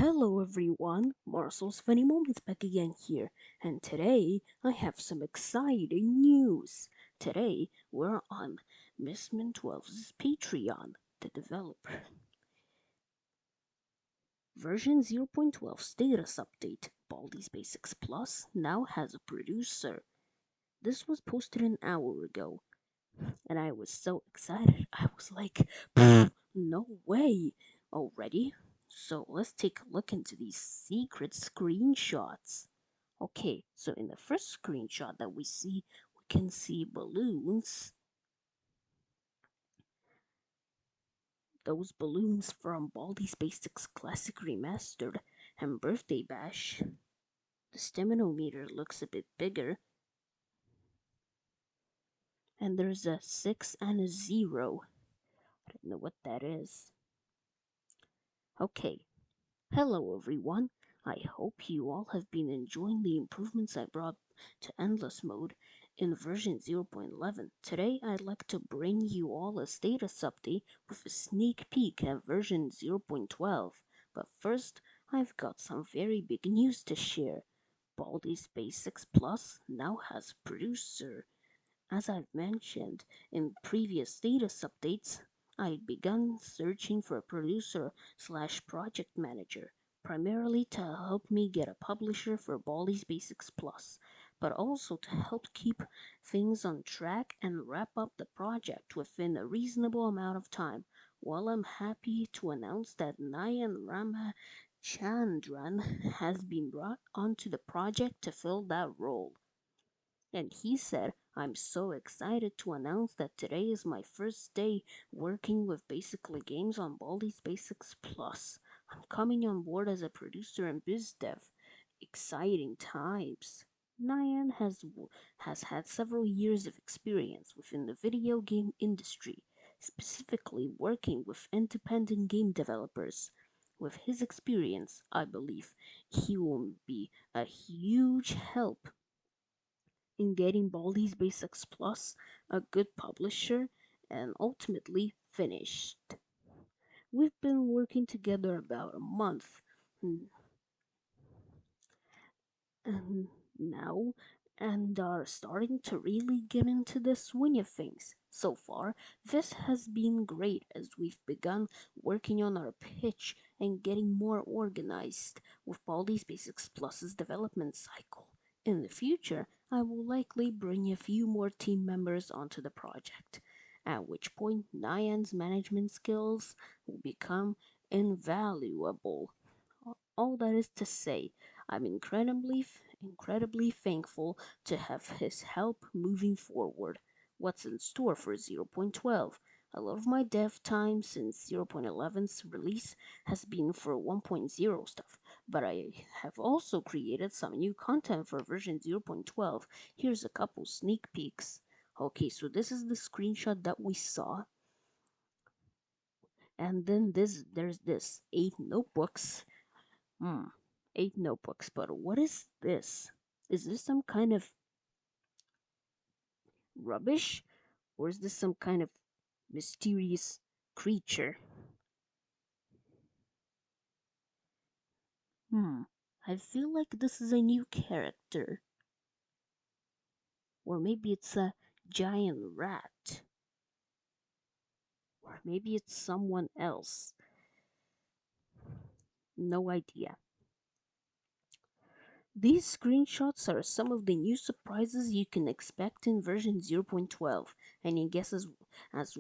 Hello everyone, Marcel's Funny Moments back again here, and today I have some exciting news. Today we're on Miss V0.12's Patreon, the developer. Version 0.12 status update, Baldi's Basics Plus now has a producer. This was posted an hour ago, and I was so excited. I was like, no way! Already? So let's take a look into these secret screenshots. Okay, so in the first screenshot that we can see balloons. Those balloons from Baldi's Basics Classic Remastered and Birthday Bash. The stamina meter looks a bit bigger, and there's a 6 and a 0. I don't know what that is. Okay, hello everyone. I hope you all have been enjoying the improvements I brought to Endless Mode in version 0.11. Today I'd like to bring you all a status update with a sneak peek at version 0.12. But first, I've got some very big news to share. Baldi's Basics Plus now has a producer. As I've mentioned in previous status updates, I'd begun searching for a producer/project manager, primarily to help me get a publisher for Baldi's Basics Plus, but also to help keep things on track and wrap up the project within a reasonable amount of time. Well, I'm happy to announce that Nayan Ramachandran has been brought onto the project to fill that role. And he said, I'm so excited to announce that today is my first day working with Basically Games on Baldi's Basics Plus. I'm coming on board as a producer and biz dev. Exciting times. Nyan has had several years of experience within the video game industry, specifically working with independent game developers. With his experience, I believe he will be a huge help in getting Baldi's Basics Plus a good publisher and ultimately finished. We've been working together about a month and now and are starting to really get into the swing of things. So far, this has been great as we've begun working on our pitch and getting more organized with Baldi's Basics Plus's development cycle. In the future, I will likely bring a few more team members onto the project, at which point Nyan's management skills will become invaluable. All that is to say, I'm incredibly thankful to have his help moving forward. What's in store for 0.12? A lot of my dev time since 0.11's release has been for 1.0 stuff, but I have also created some new content for version 0.12. Here's a couple sneak peeks. Okay, so this is the screenshot that we saw. And then there's this 8 notebooks. Hmm, 8 notebooks, but what is this? Is this some kind of rubbish? Or is this some kind of mysterious creature? I feel like this is a new character. Or maybe it's a giant rat. Or maybe it's someone else. No idea. These screenshots are some of the new surprises you can expect in version 0.12. Any guesses as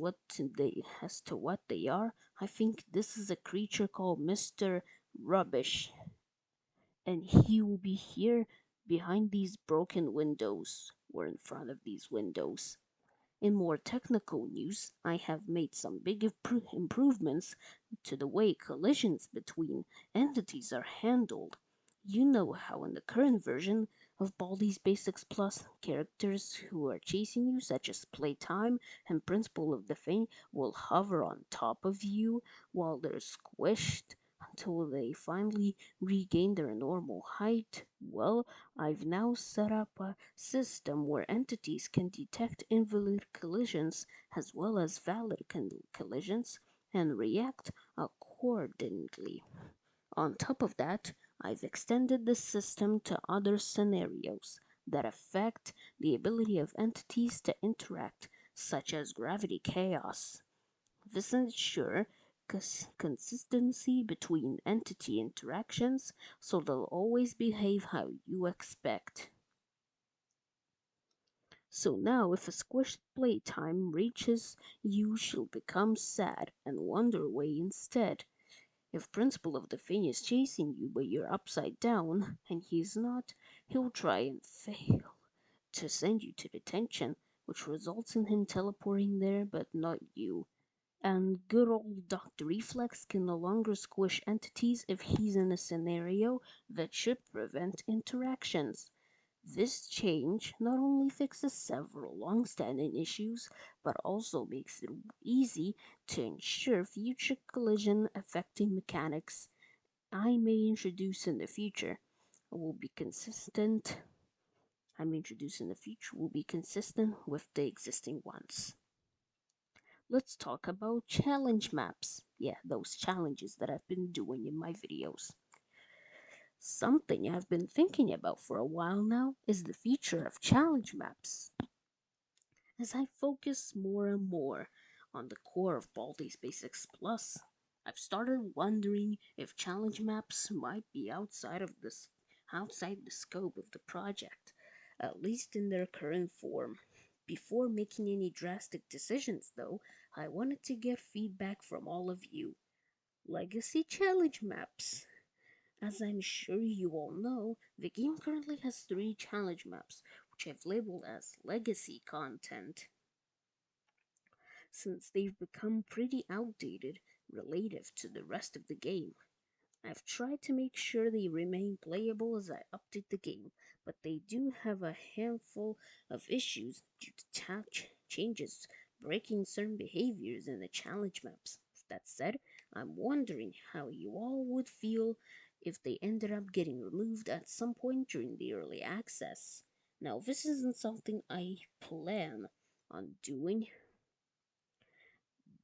to what they are? I think this is a creature called Mr. Rubbish, and he will be here behind these broken windows or in front of these windows. In more technical news, I have made some big improvements to the way collisions between entities are handled. You know how in the current version of Baldi's Basics Plus, characters who are chasing you, such as Playtime and Principal of the Thing, will hover on top of you while they're squished until they finally regain their normal height. Well, I've now set up a system where entities can detect invalid collisions as well as valid collisions and react accordingly. On top of that, I've extended this system to other scenarios that affect the ability of entities to interact, such as gravity chaos. This ensures consistency between entity interactions so they'll always behave how you expect. So now, if a squished playtime reaches you, she'll become sad and wander away instead. If Principal of the Thing is chasing you but you're upside down and he's not, he'll try and fail to send you to detention, which results in him teleporting there but not you. And good old Dr. Reflex can no longer squish entities if he's in a scenario that should prevent interactions. This change not only fixes several long-standing issues, but also makes it easy to ensure future collision affecting mechanics I may introduce in the future will be consistent. Will be consistent with the existing ones. Let's talk about challenge maps. Yeah, those challenges that I've been doing in my videos. Something I've been thinking about for a while now is the feature of challenge maps. As I focus more and more on the core of Baldi's Basics Plus, I've started wondering if challenge maps might be outside the scope of the project, at least in their current form. Before making any drastic decisions, though, I wanted to get feedback from all of you. Legacy challenge maps. As I'm sure you all know, the game currently has 3 challenge maps, which I've labeled as legacy content, since they've become pretty outdated relative to the rest of the game. I've tried to make sure they remain playable as I update the game, but they do have a handful of issues due to changes breaking certain behaviors in the challenge maps. That said, I'm wondering how you all would feel if they ended up getting removed at some point during the early access. Now, this isn't something I plan on doing,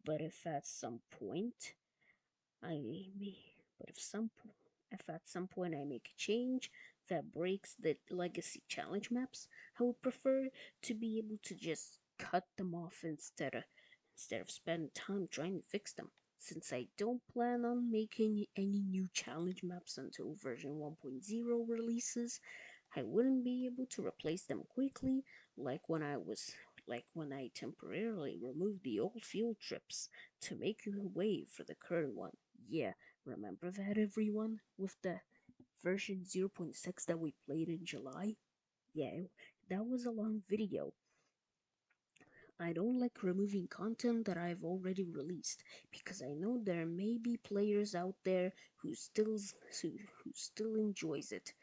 but I may, but if at some point I make a change that breaks the legacy challenge maps, I would prefer to be able to just cut them off instead of spend time trying to fix them. Since I don't plan on making any new challenge maps until version 1.0 releases, I wouldn't be able to replace them quickly like when I temporarily removed the old field trips to make way for the current one. Yeah, remember that everyone? With the version 0.6 that we played in July? Yeah, that was a long video. I don't like removing content that I've already released because I know there may be players out there who still enjoys it.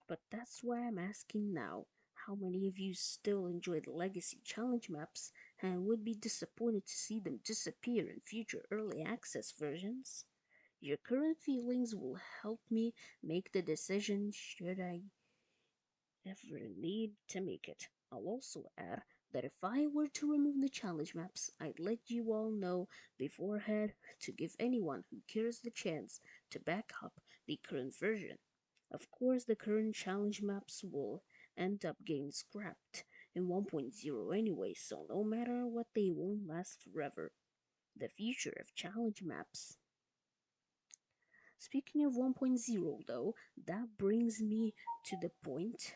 But that's why I'm asking now, how many of you still enjoy the legacy challenge maps and would be disappointed to see them disappear in future early access versions? Your current feelings will help me make the decision should I ever need to make it. I'll also add that if I were to remove the challenge maps, I'd let you all know beforehand to give anyone who cares the chance to back up the current version. Of course, the current challenge maps will end up getting scrapped in 1.0 anyway, so no matter what, they won't last forever. The future of challenge maps. Speaking of 1.0, though, that brings me to the point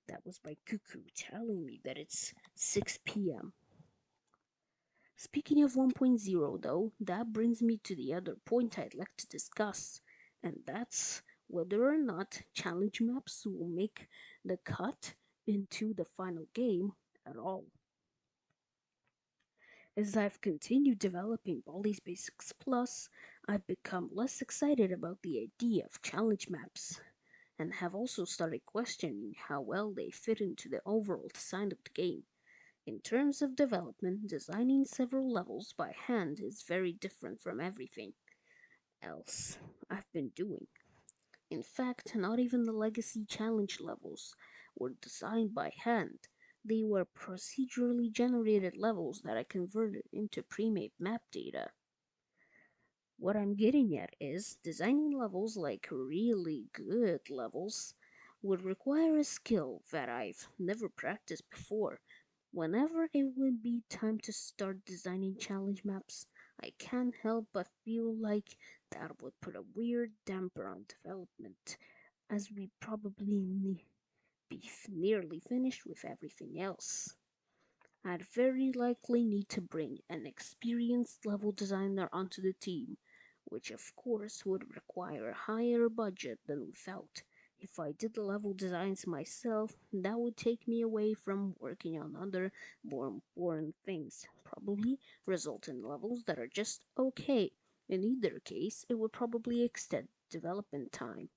that was my cuckoo telling me that it's 6 p.m. Speaking of 1.0, though, that brings me to the other point I'd like to discuss, and that's whether or not challenge maps will make the cut into the final game at all. As I've continued developing Baldi's Basics Plus, I've become less excited about the idea of challenge maps, and have also started questioning how well they fit into the overall design of the game. In terms of development, designing several levels by hand is very different from everything else I've been doing. In fact, not even the legacy challenge levels were designed by hand. They were procedurally generated levels that I converted into pre-made map data. What I'm getting at is designing levels like really good levels would require a skill that I've never practiced before. Whenever it would be time to start designing challenge maps, I can't help but feel like that would put a weird damper on development, as we probably be nearly finished with everything else. I'd very likely need to bring an experienced level designer onto the team, which of course would require a higher budget than without. If I did the level designs myself, that would take me away from working on other more important things, probably result in levels that are just okay. In either case, it would probably extend development time.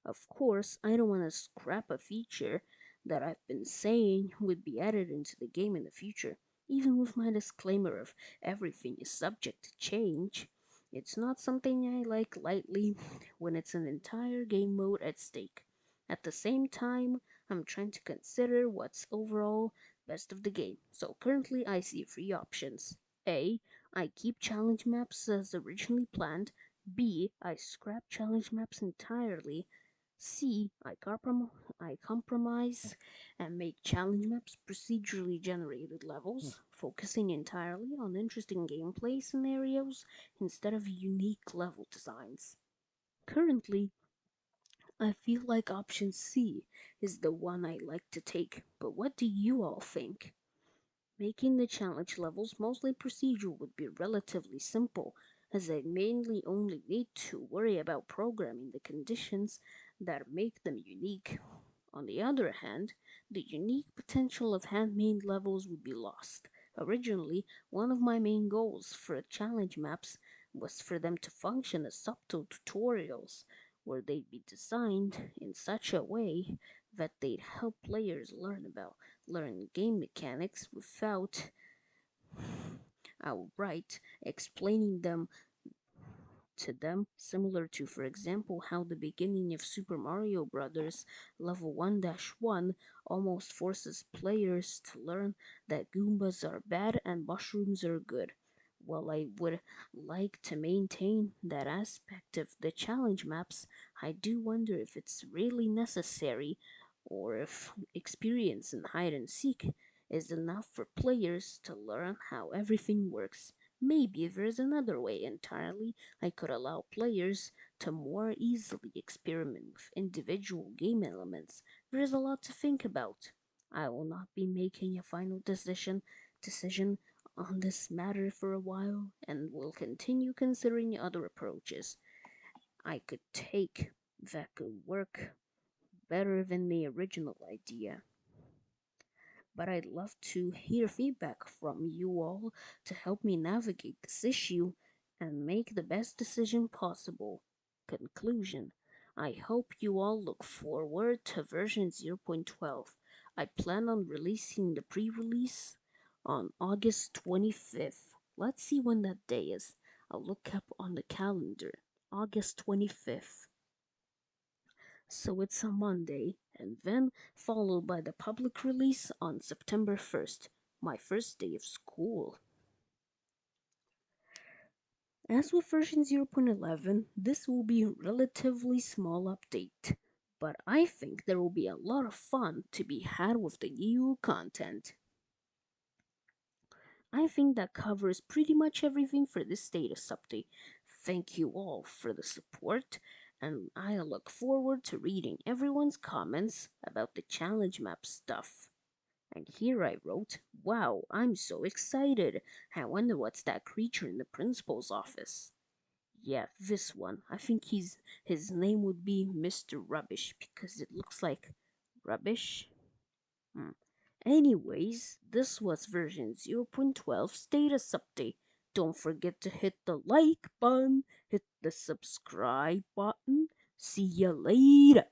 Of course, I don't want to scrap a feature that I've been saying would be added into the game in the future, even with my disclaimer of everything is subject to change. It's not something I like lightly when it's an entire game mode at stake. At the same time, I'm trying to consider what's overall best of the game. So currently, I see three options. A. I keep challenge maps as originally planned. B. I scrap challenge maps entirely. C. I compromise and make challenge maps procedurally generated levels, focusing entirely on interesting gameplay scenarios instead of unique level designs. Currently, I feel like option C is the one I like to take, but what do you all think? Making the challenge levels mostly procedural would be relatively simple, as I mainly only need to worry about programming the conditions that make them unique. On the other hand, the unique potential of handmade levels would be lost. Originally, one of my main goals for challenge maps was for them to function as subtle tutorials, where they'd be designed in such a way that they'd help players learn game mechanics without outright explaining them to them, similar to, for example, how the beginning of Super Mario Bros. Level 1-1 almost forces players to learn that Goombas are bad and mushrooms are good. While I would like to maintain that aspect of the challenge maps, I do wonder if it's really necessary or if experience in hide and seek is enough for players to learn how everything works. Maybe there's another way entirely I could allow players to more easily experiment with individual game elements. There is a lot to think about. I will not be making a final decision on this matter for a while and will continue considering other approaches I could take that could work better than the original idea. But I'd love to hear feedback from you all to help me navigate this issue and make the best decision possible. Conclusion: I hope you all look forward to version 0.12. I plan on releasing the pre release on August 25th. Let's see when that day is. I'll look up on the calendar. August 25th. So it's a Monday, and then followed by the public release on September 1st, my first day of school. As with version 0.11, this will be a relatively small update, but I think there will be a lot of fun to be had with the new content. I think that covers pretty much everything for this status update. Thank you all for the support, and I look forward to reading everyone's comments about the challenge map stuff. And here I wrote, wow, I'm so excited. I wonder what's that creature in the principal's office. Yeah, this one. I think his name would be Mr. Rubbish because it looks like rubbish. Hmm. Anyways, this was version 0.12 status update. Don't forget to hit the like button, hit the subscribe button. See ya later.